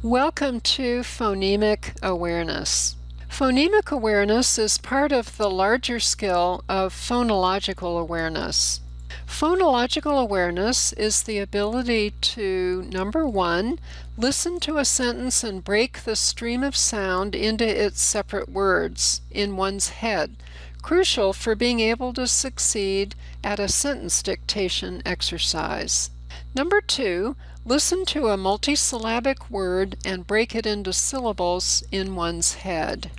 Welcome to Phonemic Awareness. Phonemic awareness is part of the larger skill of phonological awareness. Phonological awareness is the ability to, number one, listen to a sentence and break the stream of sound into its separate words in one's head, crucial for being able to succeed at a sentence dictation exercise. Number two, listen to a multisyllabic word and break it into syllables in one's head.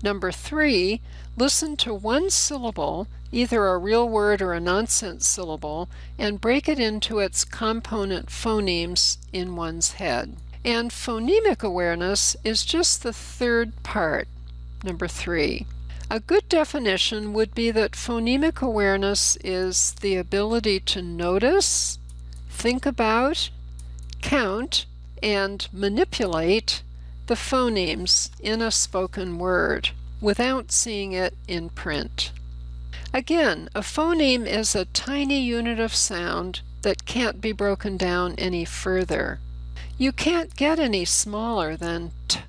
Number three, listen to one syllable, either a real word or a nonsense syllable, and break it into its component phonemes in one's head. And phonemic awareness is just the third part, number three. A good definition would be that phonemic awareness is the ability to notice, think about, count, and manipulate the phonemes in a spoken word without seeing it in print. Again, a phoneme is a tiny unit of sound that can't be broken down any further. You can't get any smaller than t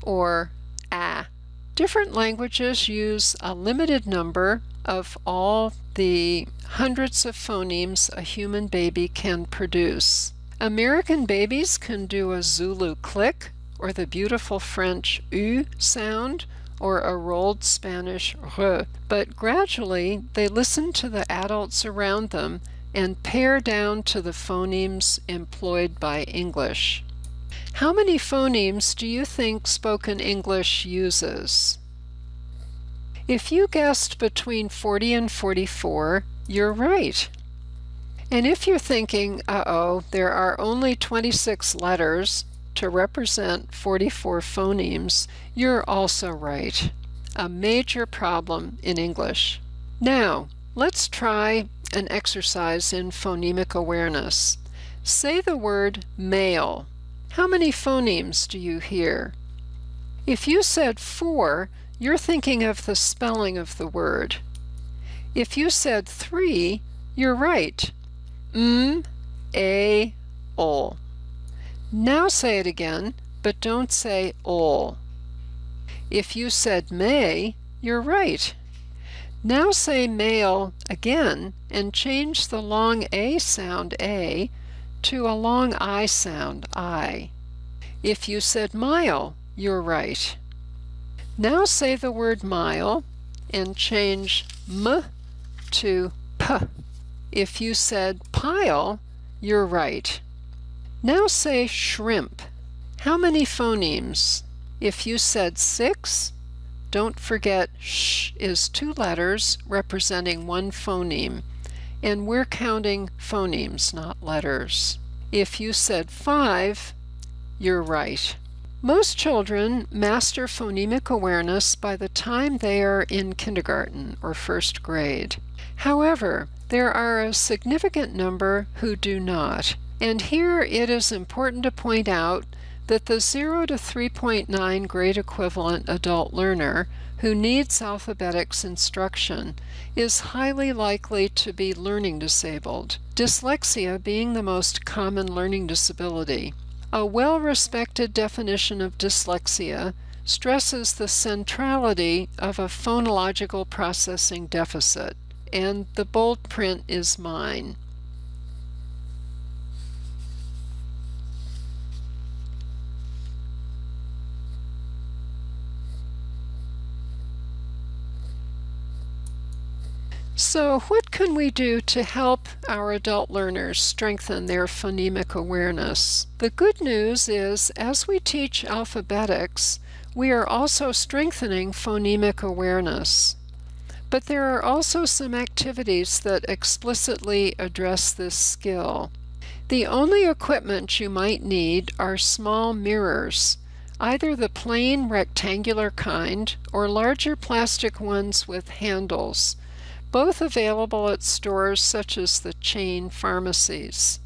or a. Different languages use a limited number of all the hundreds of phonemes a human baby can produce. American babies can do a Zulu click, or the beautiful French U sound, or a rolled Spanish R, but gradually they listen to the adults around them and pare down to the phonemes employed by English. How many phonemes do you think spoken English uses? If you guessed between 40 and 44, you're right. And if you're thinking, uh-oh, there are only 26 letters to represent 44 phonemes, you're also right. A major problem in English. Now, let's try an exercise in phonemic awareness. Say the word male. How many phonemes do you hear? If you said 4, you're thinking of the spelling of the word. If you said 3, you're right. A, ol. Now say it again, but don't say ol. If you said may, you're right. Now say male again and change the long A sound A to a long I sound I. If you said mile, you're right. Now say the word mile and change m to p. If you said pile, you're right. Now say shrimp. How many phonemes? If you said 6, don't forget sh is 2 letters representing one phoneme, and we're counting phonemes, not letters. If you said 5, you're right. Most children master phonemic awareness by the time they are in kindergarten or first grade. However, there are a significant number who do not, and here it is important to point out that the 0 to 3.9 grade equivalent adult learner who needs alphabetics instruction is highly likely to be learning disabled, dyslexia being the most common learning disability. A well-respected definition of dyslexia stresses the centrality of a phonological processing deficit, and the bold print is mine. So what can we do to help our adult learners strengthen their phonemic awareness? The good news is, as we teach alphabetics, we are also strengthening phonemic awareness. But there are also some activities that explicitly address this skill. The only equipment you might need are small mirrors, either the plain rectangular kind or larger plastic ones with handles, both available at stores such as the chain pharmacies.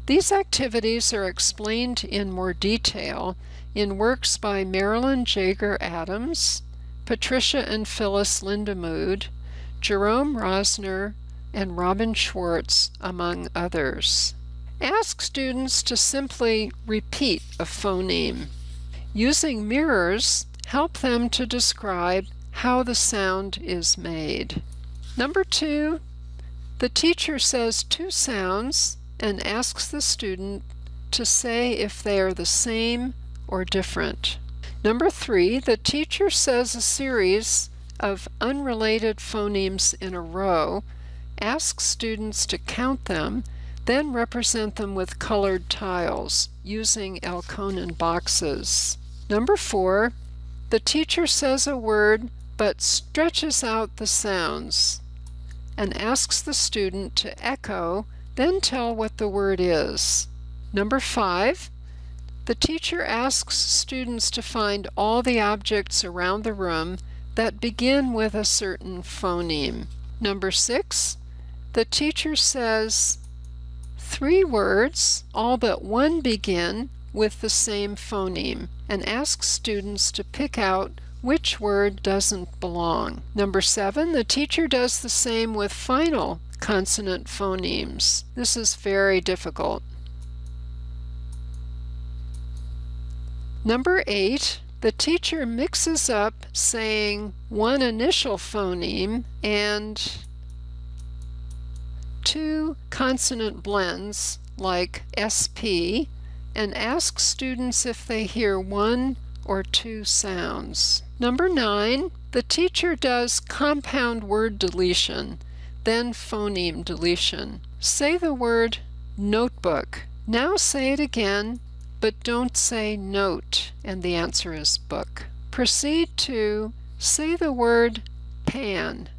These activities are explained in more detail in works by Marilyn Jager Adams, Patricia and Phyllis Lindemood, Jerome Rosner, and Robin Schwartz, among others. Ask students to simply repeat a phoneme. Using mirrors, help them to describe how the sound is made. Number 2, the teacher says 2 sounds and asks the student to say if they are the same or different. Number 3, the teacher says a series of unrelated phonemes in a row, asks students to count them, then represent them with colored tiles using Elkonin boxes. Number 4, the teacher says a word but stretches out the sounds and asks the student to echo, then tell what the word is. Number 5, the teacher asks students to find all the objects around the room that begin with a certain phoneme. Number 6, the teacher says 3 words, all but one begin with the same phoneme, and asks students to pick out which word doesn't belong. Number 7, the teacher does the same with final consonant phonemes. This is very difficult. Number 8, the teacher mixes up saying one initial phoneme and 2 consonant blends like SP and asks students if they hear 1 or 2 sounds. Number 9, the teacher does compound word deletion, then phoneme deletion. Say the word notebook. Now say it again, but don't say note, and the answer is book. Proceed to say the word pan.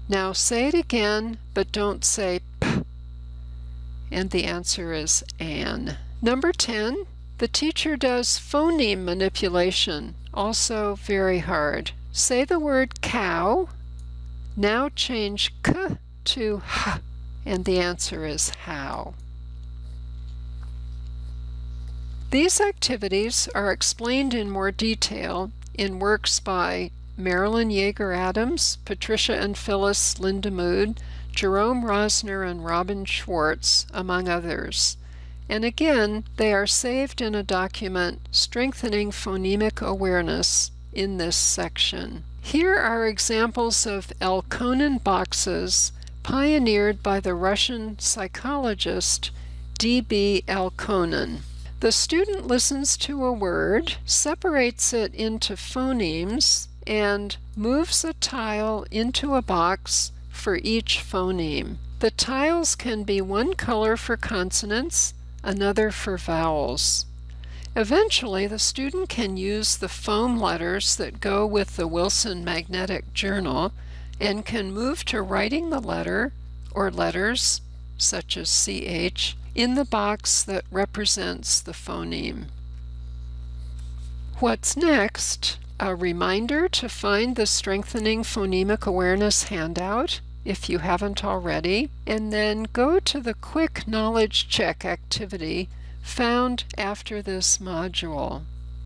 Now say it again, but don't say p, and the answer is an. Number 10, the teacher does phoneme manipulation, also very hard. Say the word cow. Now change k to h, and the answer is how. These activities are explained in more detail in works by Marilyn Yeager Adams, Patricia and Phyllis Lindemood, Jerome Rosner, and Robin Schwartz, among others. And again, they are saved in a document, Strengthening Phonemic Awareness, in this section. Here are examples of Elkonin boxes pioneered by the Russian psychologist D.B. Elkonin. The student listens to a word, separates it into phonemes, and moves a tile into a box for each phoneme. The tiles can be one color for consonants, another for vowels. Eventually, the student can use the foam letters that go with the Wilson Magnetic Journal and can move to writing the letter or letters, such as CH, in the box that represents the phoneme. What's next? A reminder to find the Strengthening Phonemic Awareness handout if you haven't already, and then go to the Quick Knowledge Check activity found after this module.